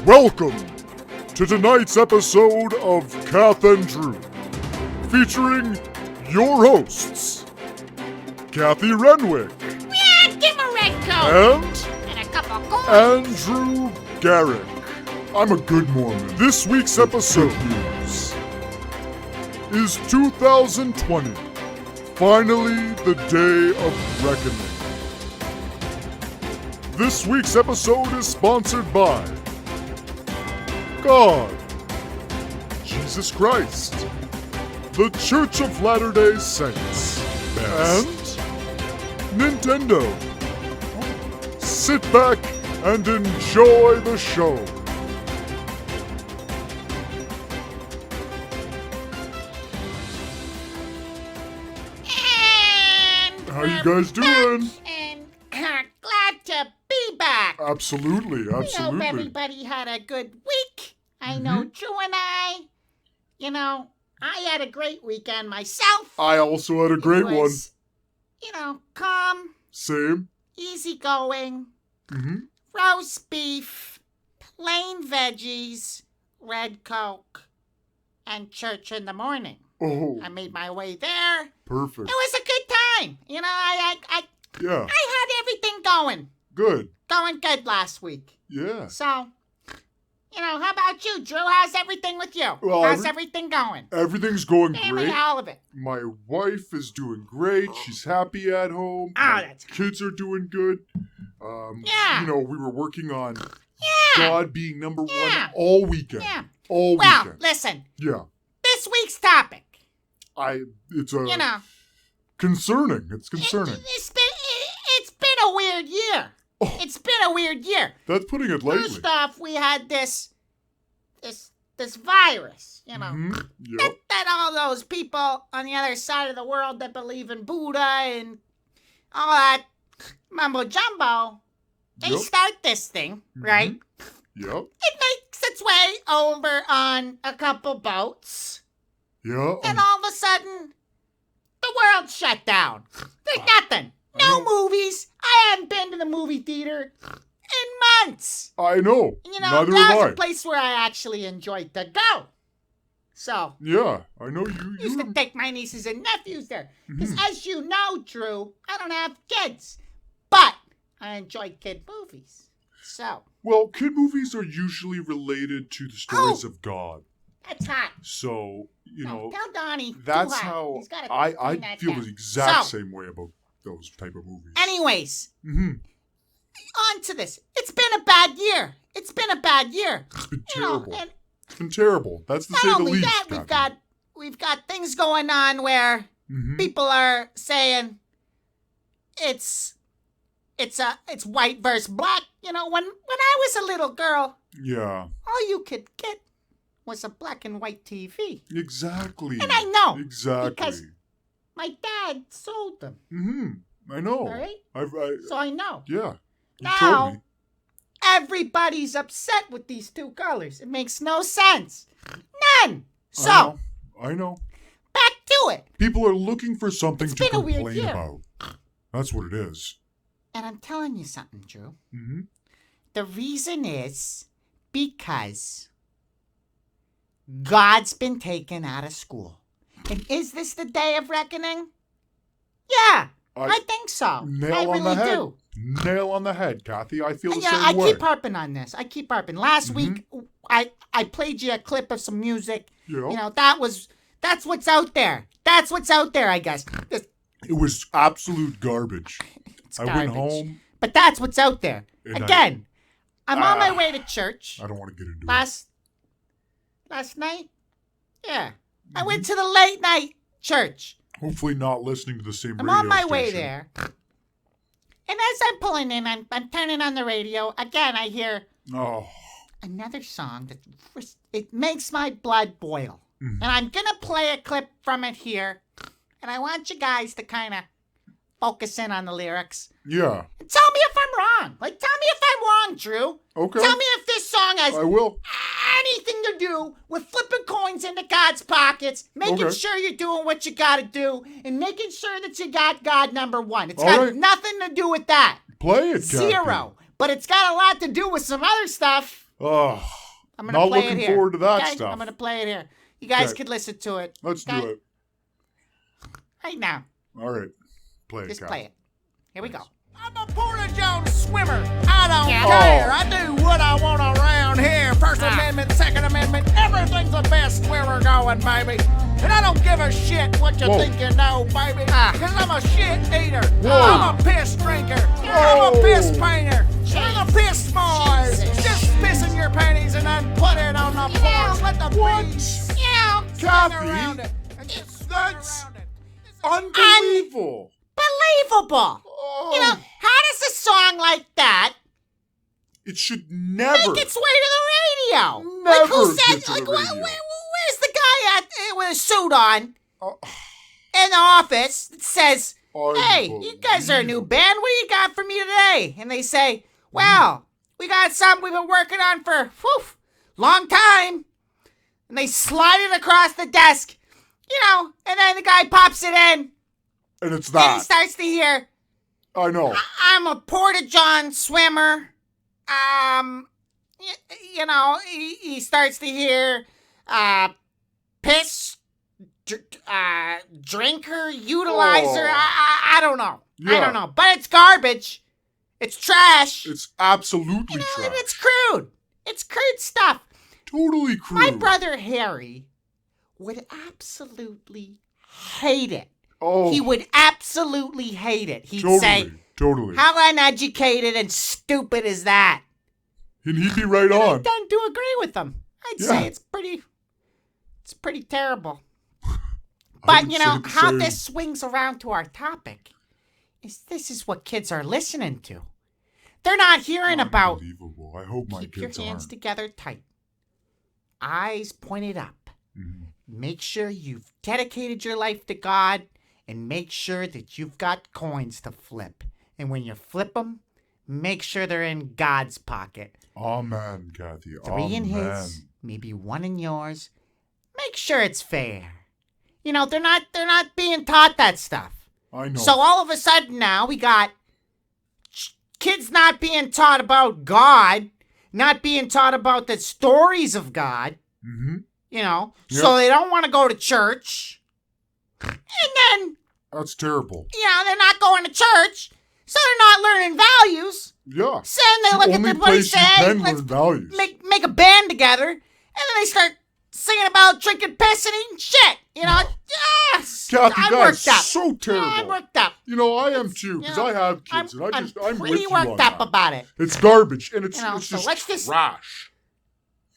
Welcome to tonight's episode of Kath and Drew, featuring your hosts, Kathy Renwick. Yeah, give him a red coat. And a cup of coffee. Andrew Garrick. I'm a good Mormon. This week's episode is 2020. Finally, the day of reckoning. This week's episode is sponsored by God, Jesus Christ, the Church of Latter-day Saints, and Nintendo. Sit back and enjoy the show. And How you guys doing? And glad to be back. Absolutely. I hope everybody had a good week. I know Drew and I had a great weekend myself. I also had a great one. Calm. Same. Easygoing. Roast beef. Plain veggies. Red Coke. And church in the morning. Oh. I made my way there. Perfect. It was a good time. I had everything going. Good. Going good last week. Yeah. So, how about you, Drew? How's everything with you? Well, How's everything going? Everything's going Family, great. all of it. My wife is doing great. She's happy at home. That's kids are doing good. Yeah. We were working on Yeah. God being number one Yeah. all weekend. Yeah. All Well, weekend. listen. Yeah. This week's topic. It's concerning. It's concerning. It's been a weird year. Oh. It's been a weird year. That's putting it lightly. First off, we had this virus, Yep. that all those people on the other side of the world that believe in Buddha and all that mumbo jumbo, they start this thing, right? Yep. It makes its way over on a couple boats. Yeah. And all of a sudden, the world shut down. There's nothing. No movies. I haven't been to the movie theater in months. I know. Neither that have was I. a place where I actually enjoyed to go. So. Yeah, I know you. Used to take my nieces and nephews there. Because as you know, Drew, I don't have kids. But I enjoy kid movies. So. Well, kid movies are usually related to the stories of God. That's hot. So, tell Donnie. That's how I feel the exact same way about those type of movies. Anyways. On to this. It's been a bad year. It's been terrible. It's been terrible. That's to say the least. Not only that, we've got things going on where people are saying it's white versus black. When I was a little girl, all you could get was a black and white TV. Exactly. And I know. Exactly. Because my dad sold them. I know. All right? So I know. Yeah. You now, told me. Everybody's upset with these two colors. It makes no sense. None. So. I know. Back to it. People are looking for something to complain weird year. about. That's what it is. And I'm telling you something, Drew. The reason is because God's been taken out of school. And is this the day of reckoning? Yeah, I think so. Nail on the head. Nail on the head, Kathy. I feel the same way. I keep harping on this. Last week, I played you a clip of some music. That's what's out there. I guess. It was absolute garbage. I went home. But that's what's out there. Again, I'm on my way to church. I don't want to get into it. Last night? Yeah. I went to the late night church. Hopefully not listening to the same radio I'm on my station. way there. And as I'm pulling in, I'm turning on the radio. Again, I hear another song that it makes my blood boil. And I'm going to play a clip from it here. And I want you guys to kind of focus in on the lyrics. Yeah. And tell me if I'm wrong. Tell me if I'm wrong, Drew. Okay. Tell me if this song has anything to do with flipping coins into God's pockets, making sure you're doing what you got to do, and making sure that you got God number one. It's got nothing to do with that. Play it, Zero. Captain. But it's got a lot to do with some other stuff. Oh, I'm going to play it here. Not looking forward to that okay? stuff. I'm going to play it here. You guys can listen to it. Let's do it. Right now. All right. Play it, Just Kath. play it. Here we go. I'm a Porta-John swimmer. I don't care. I do what I want around here. First Amendment, Second Amendment, everything's the best where we're going, baby. And I don't give a shit what you think you know, baby. Because I'm a shit eater. I'm a piss drinker. I'm a piss painter. I'm a piss boy. Just piss in your panties and then put it on the porch. Let the bees swing around it. And just That's around it. unbelievable. Unbelievable. Oh, You know, how does a song like that it should never. make its way to the radio? Never like who said? get to Like the radio. where's the guy with a suit on Oh, in the office that says, "Hey, you guys are a new unbelievable. band. What do you got for me today?" And they say, "Well, we got something we've been working on for long time." And they slide it across the desk, and then the guy pops it in, And it's and he that. starts to hear, I know. I'm a Porta-John swimmer. He starts to hear, piss, drinker, utilizer. Oh. I don't know. Yeah. I don't know. But it's garbage. It's trash. It's absolutely And trash. it's crude. It's crude stuff. Totally crude. My brother Harry would absolutely hate it. Oh, He would absolutely hate it. He'd totally, say, totally. how uneducated and stupid is that? And he'd be right I on. tend to agree with them. I'd Yeah. say it's pretty terrible. I But would you say know the how same. this swings around to our topic this is what kids are listening to. They're not hearing about Unbelievable. I hope my keep your kids hands aren't. together tight, eyes pointed up. Mhm. Make sure you've dedicated your life to God, and make sure that you've got coins to flip. And when you flip them, make sure they're in God's pocket. Amen, Kathy. 3 in his, maybe 1 in yours. Make sure it's fair. They're not being taught that stuff. I know. So all of a sudden now we got kids not being taught about God, not being taught about the stories of God. Mm-hmm. So they don't want to go to church. And then, That's terrible. they're not going to church, so they're not learning values. Yeah. So then they look at Only the buddy place say, you hey, can let's learn values. make a band together, and then they start singing about drinking piss and eating shit. Yes! Kathy, I'm that's worked up. so terrible. I'm worked up. I am too, because you know, I have kids, and I'm with pretty you worked on up that. about it. It's garbage, and it's, So it's just let's just trash.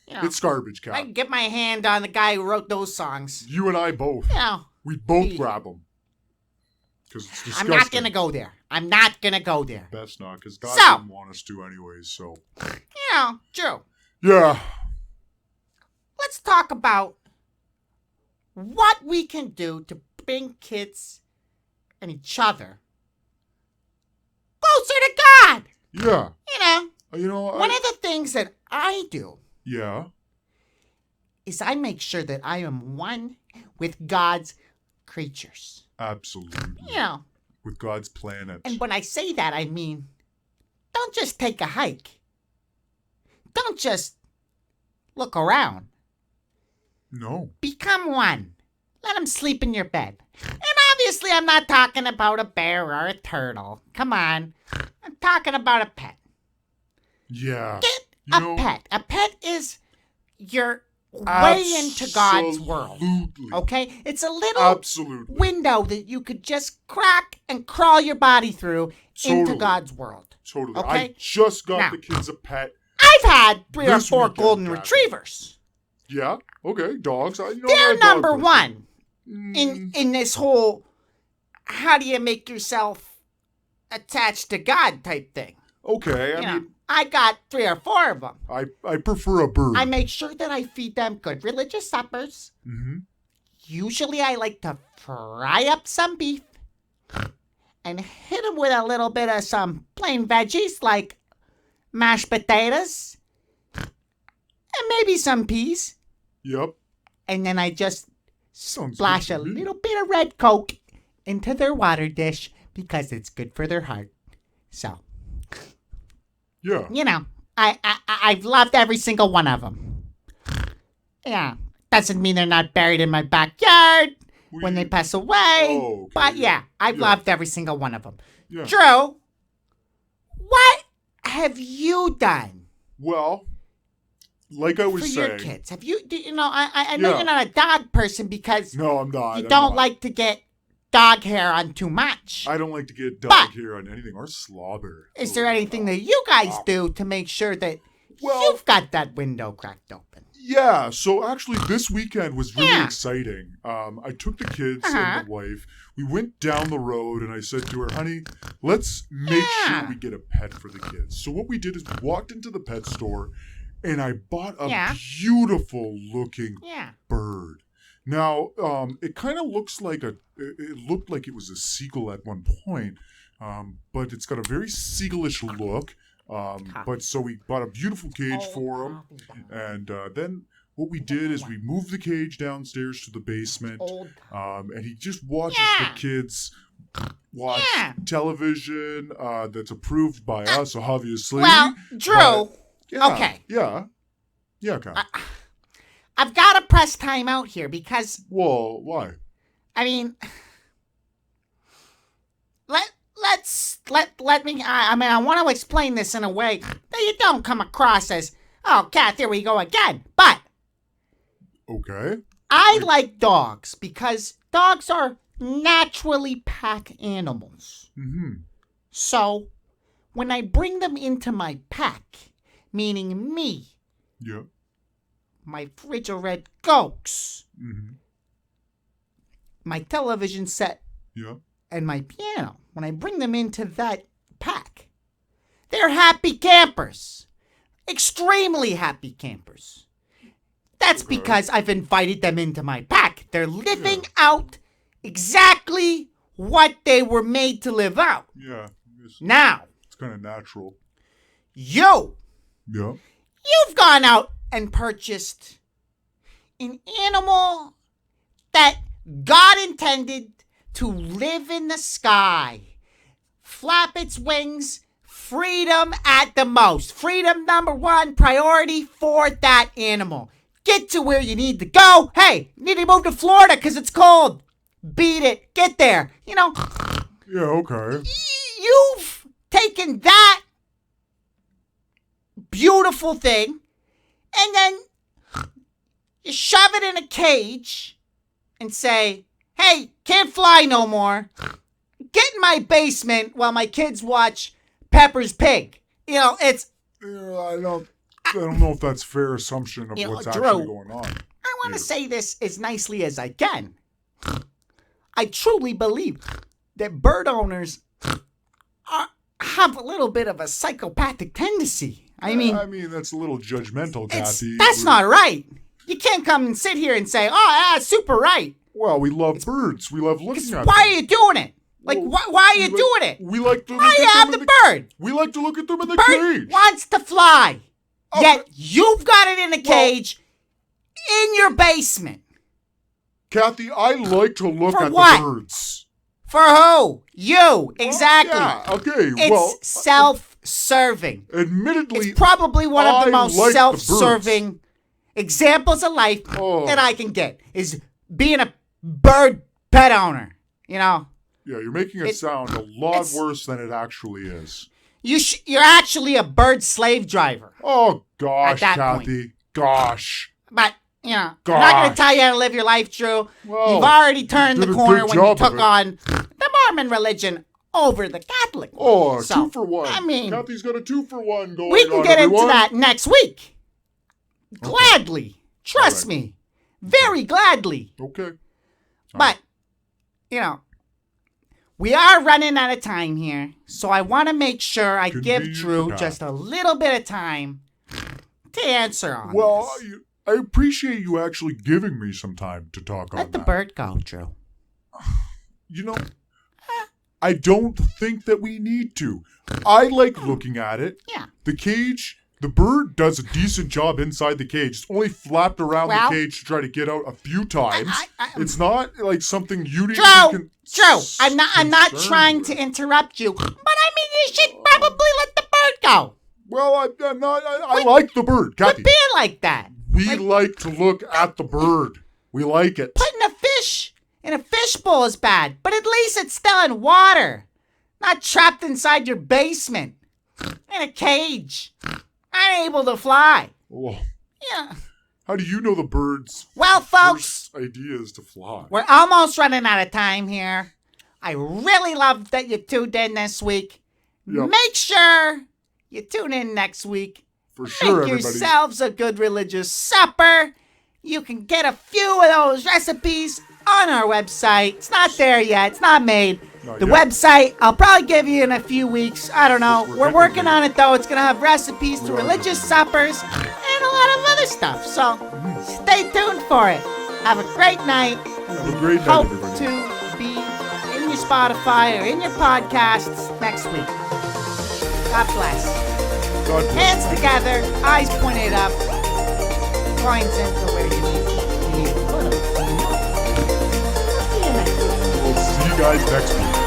You know, It's garbage, I Kat. can get my hand on the guy who wrote those songs. You and I both. We both he- grab them. Because it's disgusting. I'm not gonna go there. I'm not gonna go there. Best not, because God So- didn't want us to anyways, so. Drew, Yeah. let's talk about what we can do to bring kids and each other closer to God. Yeah. One of the things that I do Yeah. is I make sure that I am one with God's creatures. Absolutely. With God's planet. And when I say that, I mean, don't just take a hike. Don't just look around. No. Become one. Let them sleep in your bed. And obviously, I'm not talking about a bear or a turtle. Come on. I'm talking about a pet. Yeah. Get a pet. A pet is your way into God's world. Absolutely. Okay? It's a little Absolutely. window that you could just crack and crawl your body through into Totally. God's world. Totally. Okay? I just got Now- the kids a pet. I've had 3 or This 4 weekend, golden Kathy. retrievers. Yeah. Okay. Dogs. I'm They're a dog number person. one Mm, in this whole how do you make yourself attached to God type thing. Okay. I mean, I got 3 or 4 of them. I prefer a bird. I make sure that I feed them good religious suppers. Mm-hmm. Usually I like to fry up some beef and hit them with a little bit of some plain veggies like mashed potatoes and maybe some peas. Yep. And then I just Sounds splash good a to me. little bit of red Coke into their water dish because it's good for their heart. So, Yeah. I've loved every single one of them. Yeah. Doesn't mean they're not buried in my backyard when they pass away. Oh, okay, but yeah, I've loved every single one of them. Yeah. Drew, what have you done? Well, like I was for saying, your kids, have you? I know you're not a dog person because no, I'm not. You don't like to get dog hair on too much. I don't like to get dog hair on anything or slobber. Is there anything that you guys do to make sure that you've got that window cracked open? Yeah, so actually this weekend was really exciting. I took the kids and the wife. We went down the road and I said to her, honey, let's make sure we get a pet for the kids. So what we did is we walked into the pet store and I bought a beautiful looking bird. Now, it kind of looks like it looked like it was a seagull at one point, but it's got a very seagull-ish look. But so we bought a beautiful cage for him, and then what we did is we moved the cage downstairs to the basement, and he just watches the kids watch television that's approved by us, obviously. Well, Drew, okay. Yeah, Kat. I've got to press time out here because... Well, why? I mean... Let me... I want to explain this in a way that you don't come across as, oh, Kath, here we go again. But... Okay. I like dogs because dogs are naturally pack animals. Mm-hmm. So, when I bring them into my pack, meaning me... Yeah. My Frigid Gokes, my television set, and my piano, when I bring them into that pack, they're happy campers. Extremely happy campers. That's because I've invited them into my pack. They're living out exactly what they were made to live out. Yeah. Now. It's kind of natural. You've gone out and purchased an animal that God intended to live in the sky, flap its wings, freedom at the most. Freedom number one priority for that animal. Get to where you need to go. Hey, you need to move to Florida because it's cold. Beat it. Get there. Yeah, okay. You've taken that beautiful thing and then you shove it in a cage and say, hey, can't fly no more. Get in my basement while my kids watch Pepper's Pig. It's... I don't know if that's a fair assumption of what's actually going on. I want to say this as nicely as I can. I truly believe that bird owners have a little bit of a psychopathic tendency. I mean, that's a little judgmental, Kathy. That's not right. You can't come and sit here and say, oh, yeah, super right. Well, we love birds. We love looking at them. Why are you doing it? Like, why are you doing it? We like to look why at you them have the bird? We like to look at them in the bird cage. Wants to fly. Yet you've got it in a cage in your basement. Kathy, I like to look at what? the birds. For who? You. Exactly. Yeah, okay. It's self-serving. Admittedly, it's probably one of the most like self-serving examples of life that I can get is being a bird pet owner. Yeah, you're making it sound a lot worse than it actually is. You're actually a bird slave driver. Oh, gosh, Kathy. Point. Gosh. But, I'm not going to tell you how to live your life, Drew. Well, you've already turned the corner when you took on the Mormon religion over the Catholic one. Oh, so, 2-for-1. I mean, Kathy's got a 2-for-1 going on. We can get into that next week. Gladly. Trust me. Very gladly. Okay. But, we are running out of time here, so I want to make sure I give Drew just a little bit of time to answer on this. I appreciate you actually giving me some time to talk on that. Let the bird go, Drew. I don't think that we need to. I like looking at it. Yeah. The cage, the bird does a decent job inside the cage. It's only flapped around the cage to try to get out a few times. It's not like something you need to Drew, I'm not trying to interrupt you, but you should probably let the bird go. Well, I like the bird, Kathy. Quit being like that. We like to look at the bird. We like it. Putting a fish in a fishbowl is bad, but at least it's still in water. Not trapped inside your basement. In a cage. Unable to fly. Oh. Yeah. How do you know the bird's folks, first idea is to fly? We're almost running out of time here. I really love that you tuned in this week. Yep. Make sure you tune in next week. For sure, Make everybody. yourselves a good religious supper. You can get a few of those recipes on our website. It's not there yet. It's not made. Not the yet. website, I'll probably give you in a few weeks. I don't know. We're We're getting working there. on it, though. It's going to have recipes to We are. religious suppers and a lot of other stuff. So stay tuned for it. Have a great night. Have a great night, Hope everybody. to be in your Spotify or in your podcasts next week. God bless. God bless. Hands together, eyes pointed up, coins into where you need to put them. See you next week. We'll see you guys next week.